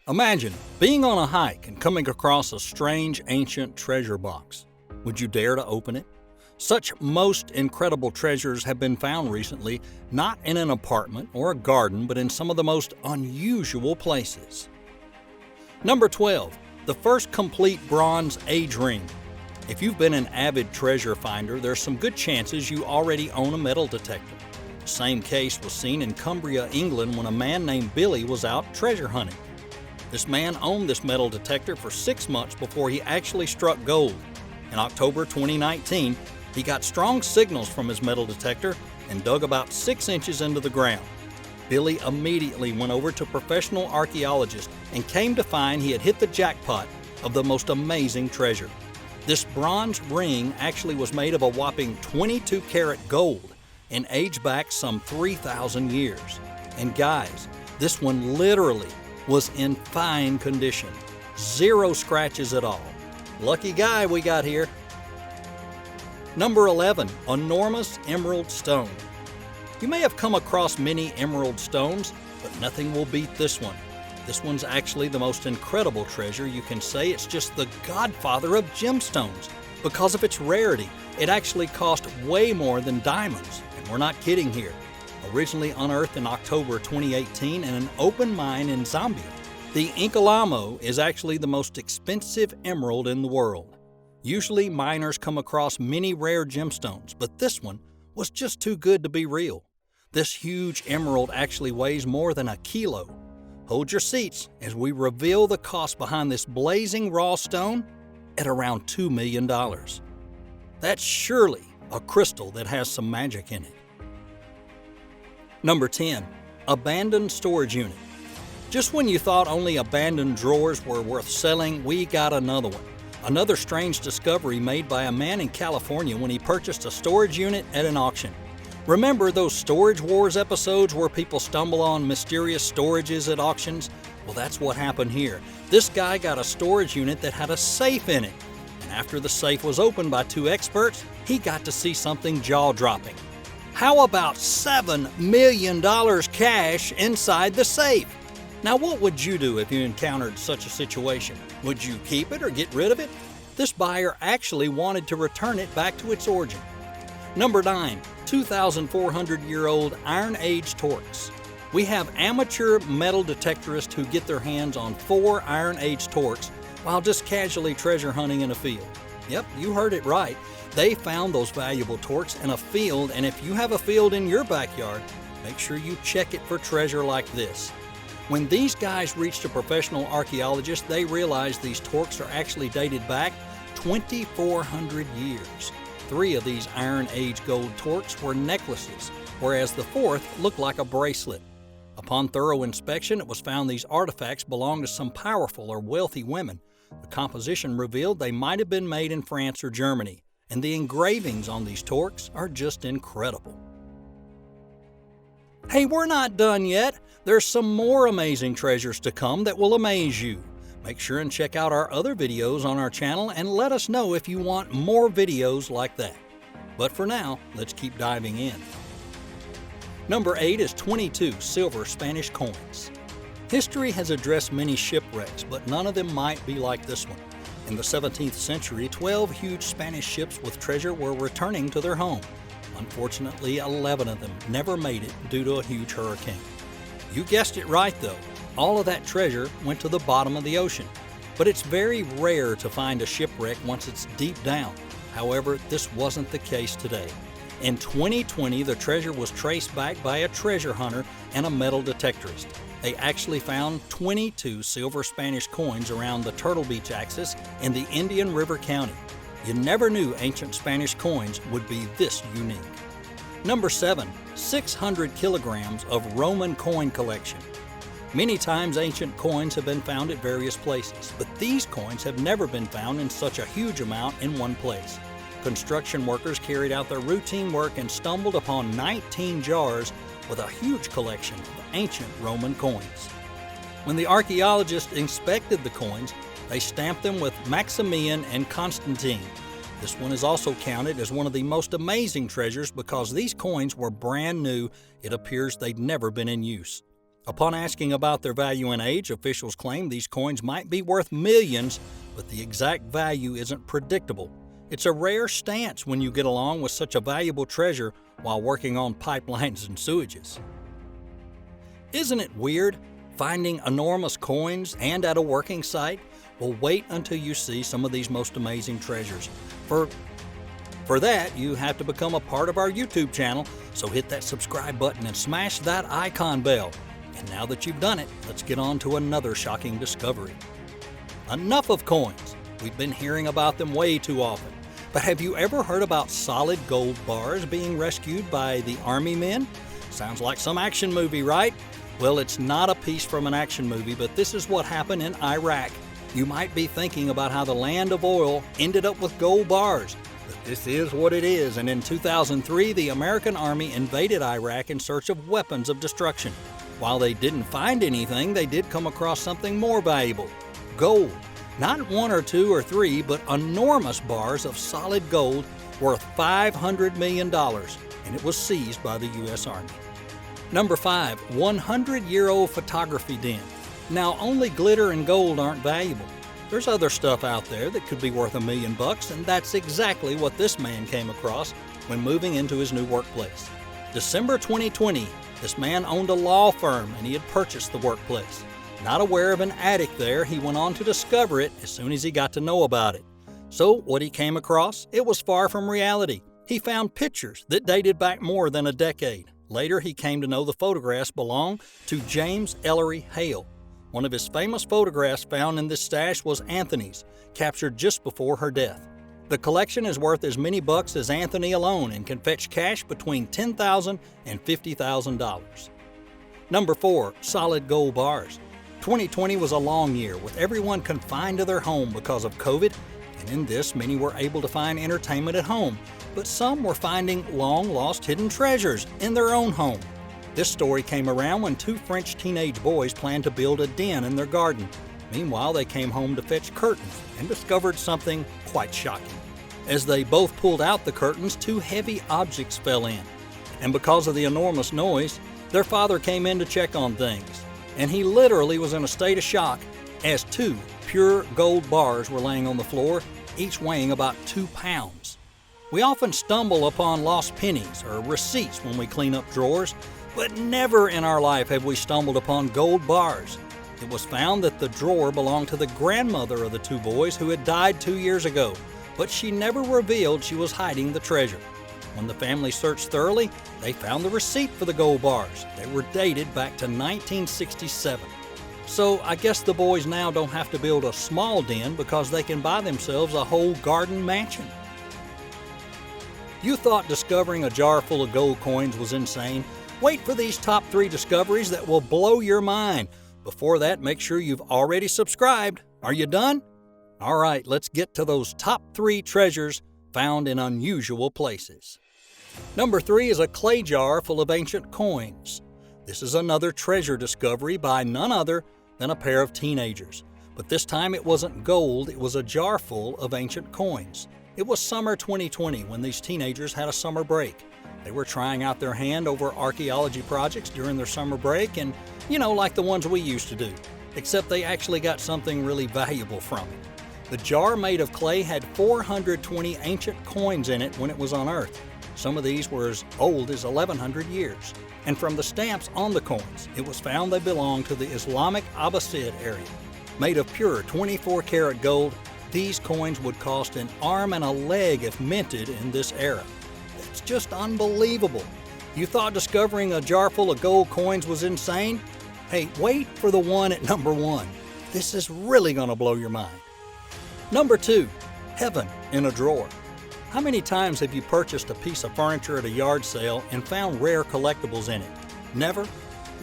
Imagine being on a hike and coming across a strange ancient treasure box. Would you dare to open it? Such most incredible treasures have been found recently, not in an apartment or a garden, but in some of the most unusual places. Number 12. The first complete bronze age ring. If you've been an avid treasure finder, there's some good chances you already own a metal detector. The same case was seen in Cumbria, England, when a man named Billy was out treasure hunting. This man owned this metal detector for 6 months before he actually struck gold. In October 2019, he got strong signals from his metal detector and dug about 6 inches into the ground. Billy immediately went over to professional archaeologists and came to find he had hit the jackpot of the most amazing treasure. This bronze ring actually was made of a whopping 22-karat gold and aged back some 3,000 years. And guys, this one literally was in fine condition. 0 scratches at all. Lucky guy we got here. Number 11. Enormous emerald stone. You may have come across many emerald stones, but nothing will beat this one. This one's actually the most incredible treasure. You can say it's just the godfather of gemstones. Because of its rarity, it actually cost way more than diamonds. And we're not kidding here. Originally unearthed in October 2018 in an open mine in Zambia, the Incedible is actually the most expensive emerald in the world. Usually miners come across many rare gemstones, but this one was just too good to be real. This huge emerald actually weighs more than a kilo. Hold your seats as we reveal the cost behind this blazing raw stone at around $2 million. That's surely a crystal that has some magic in it. Number 10. Abandoned storage unit. Just when you thought only abandoned drawers were worth selling, we got another one. Another strange discovery made by a man in California when he purchased a storage unit at an auction. Remember those Storage Wars episodes where people stumble on mysterious storages at auctions? Well, that's what happened here. This guy got a storage unit that had a safe in it. And after the safe was opened by 2 experts, he got to see something jaw-dropping. How about $7 million cash inside the safe? Now, what would you do if you encountered such a situation? Would you keep it or get rid of it? This buyer actually wanted to return it back to its origin. Number 9. 2,400-year-old Iron Age Torcs. We have amateur metal detectorists who get their hands on 4 Iron Age Torcs while just casually treasure hunting in a field. Yep, you heard it right. They found those valuable Torcs in a field, and if you have a field in your backyard, make sure you check it for treasure like this. When these guys reached a professional archaeologist, they realized these Torcs are actually dated back 2,400 years. 3 of these Iron Age gold Torcs were necklaces, whereas the 4th looked like a bracelet. Upon thorough inspection, it was found these artifacts belonged to some powerful or wealthy women. The composition revealed they might have been made in France or Germany, and the engravings on these Torcs are just incredible. Hey, we're not done yet. There's some more amazing treasures to come that will amaze you. Make sure and check out our other videos on our channel and let us know if you want more videos like that. But for now, let's keep diving in. Number 8 is 22 silver Spanish coins. History has addressed many shipwrecks, but none of them might be like this one. In the 17th century, 12 huge Spanish ships with treasure were returning to their home. Unfortunately, 11 of them never made it due to a huge hurricane. You guessed it right though, all of that treasure went to the bottom of the ocean. But it's very rare to find a shipwreck once it's deep down. However, this wasn't the case today. In 2020, the treasure was traced back by a treasure hunter and a metal detectorist. They actually found 22 silver Spanish coins around the Turtle Beach axis in the Indian River County. You never knew ancient Spanish coins would be this unique. Number 7. 600 kilograms of Roman coin collection. Many times ancient coins have been found at various places, but these coins have never been found in such a huge amount in one place. Construction workers carried out their routine work and stumbled upon 19 jars with a huge collection of ancient Roman coins. When the archaeologists inspected the coins, they stamped them with Maximian and Constantine. This one is also counted as one of the most amazing treasures because these coins were brand new. It appears they'd never been in use. Upon asking about their value and age, officials claim these coins might be worth millions, but the exact value isn't predictable. It's a rare stance when you get along with such a valuable treasure while working on pipelines and sewages. Isn't it weird finding enormous coins and at a working site? Well, wait until you see some of these most amazing treasures. For that, you have to become a part of our YouTube channel, so hit that subscribe button and smash that icon bell. And now that you've done it, let's get on to another shocking discovery. Enough of coins. We've been hearing about them way too often. But have you ever heard about solid gold bars being rescued by the Army men? Sounds like some action movie, right? Well, it's not a piece from an action movie, but this is what happened in Iraq. You might be thinking about how the land of oil ended up with gold bars, but this is what it is. And in 2003, the American Army invaded Iraq in search of weapons of destruction. While they didn't find anything, they did come across something more valuable: gold. Not one or two or three, but enormous bars of solid gold worth $500 million, and it was seized by the U.S. Army. Number 5, 100-year-old photography den. Now, only glitter and gold aren't valuable. There's other stuff out there that could be worth $1 million, and that's exactly what this man came across when moving into his new workplace. December 2020, this man owned a law firm and he had purchased the workplace. Not aware of an attic there, he went on to discover it as soon as he got to know about it. So what he came across, it was far from reality. He found pictures that dated back more than a decade. Later, he came to know the photographs belonged to James Ellery Hale. One of his famous photographs found in this stash was Anthony's, captured just before her death. The collection is worth as many bucks as Anthony alone and can fetch cash between $10,000 and $50,000. Number 4, solid gold bars. 2020 was a long year, with everyone confined to their home because of COVID, and in this, many were able to find entertainment at home, but some were finding long-lost hidden treasures in their own home. This story came around when 2 French teenage boys planned to build a den in their garden. Meanwhile, they came home to fetch curtains and discovered something quite shocking. As they both pulled out the curtains, 2 heavy objects fell in, and because of the enormous noise, their father came in to check on things. And he literally was in a state of shock as 2 pure gold bars were laying on the floor, each weighing about 2 pounds. We often stumble upon lost pennies or receipts when we clean up drawers, but never in our life have we stumbled upon gold bars. It was found that the drawer belonged to the grandmother of the 2 boys who had died 2 years ago, but she never revealed she was hiding the treasure. When the family searched thoroughly, they found the receipt for the gold bars. They were dated back to 1967. So I guess the boys now don't have to build a small den because they can buy themselves a whole garden mansion. You thought discovering a jar full of gold coins was insane? Wait for these top 3 discoveries that will blow your mind. Before that, make sure you've already subscribed. Are you done? All right, let's get to those top 3 treasures found in unusual places. Number 3 is a clay jar full of ancient coins. This is another treasure discovery by none other than a pair of teenagers. But this time it wasn't gold, it was a jar full of ancient coins. It was summer 2020 when these teenagers had a summer break. They were trying out their hand over archaeology projects during their summer break and, like the ones we used to do, except they actually got something really valuable from it. The jar made of clay had 420 ancient coins in it when it was unearthed. Some of these were as old as 1,100 years. And from the stamps on the coins, it was found they belonged to the Islamic Abbasid area. Made of pure 24-karat gold, these coins would cost an arm and a leg if minted in this era. It's just unbelievable. You thought discovering a jar full of gold coins was insane? Hey, wait for the one at number 1. This is really going to blow your mind. Number 2, heaven in a drawer. How many times have you purchased a piece of furniture at a yard sale and found rare collectibles in it? Never?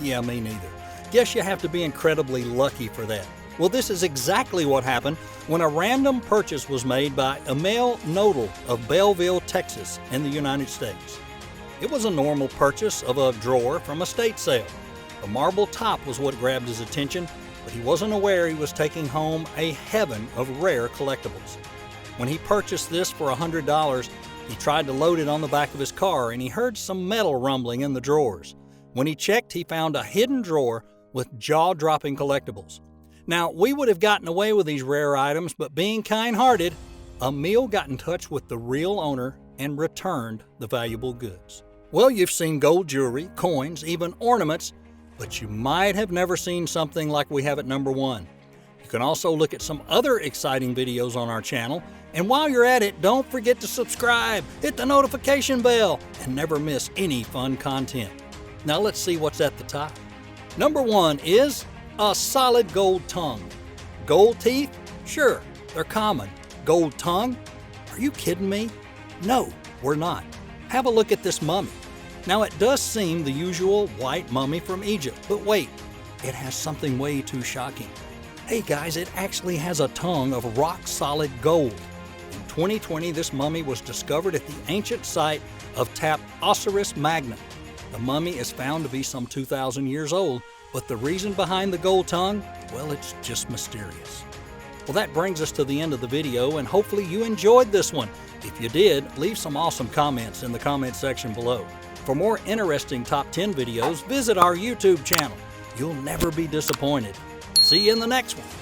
Yeah, me neither. Guess you have to be incredibly lucky for that. Well, this is exactly what happened when a random purchase was made by Emil Nodal of Belleville, Texas, in the United States. It was a normal purchase of a drawer from a estate sale. The marble top was what grabbed his attention, but he wasn't aware he was taking home a heaven of rare collectibles. When he purchased this for $100, he tried to load it on the back of his car and he heard some metal rumbling in the drawers. When he checked, he found a hidden drawer with jaw-dropping collectibles. Now, we would have gotten away with these rare items, but being kind-hearted, Emil got in touch with the real owner and returned the valuable goods. Well, you've seen gold jewelry, coins, even ornaments, but you might have never seen something like we have at number 1. You can also look at some other exciting videos on our channel, and while you're at it, don't forget to subscribe, hit the notification bell, and never miss any fun content. Now let's see what's at the top. Number 1 is a solid gold tongue. Gold teeth? Sure, they're common. Gold tongue? Are you kidding me? No, we're not. Have a look at this mummy. Now it does seem the usual white mummy from Egypt, but wait, it has something way too shocking. Hey guys, it actually has a tongue of rock-solid gold. In 2020, this mummy was discovered at the ancient site of Tap Osiris Magna. The mummy is found to be some 2,000 years old, but the reason behind the gold tongue, well, it's just mysterious. Well, that brings us to the end of the video, and hopefully you enjoyed this one. If you did, leave some awesome comments in the comment section below. For more interesting top 10 videos, visit our YouTube channel. You'll never be disappointed. See you in the next one.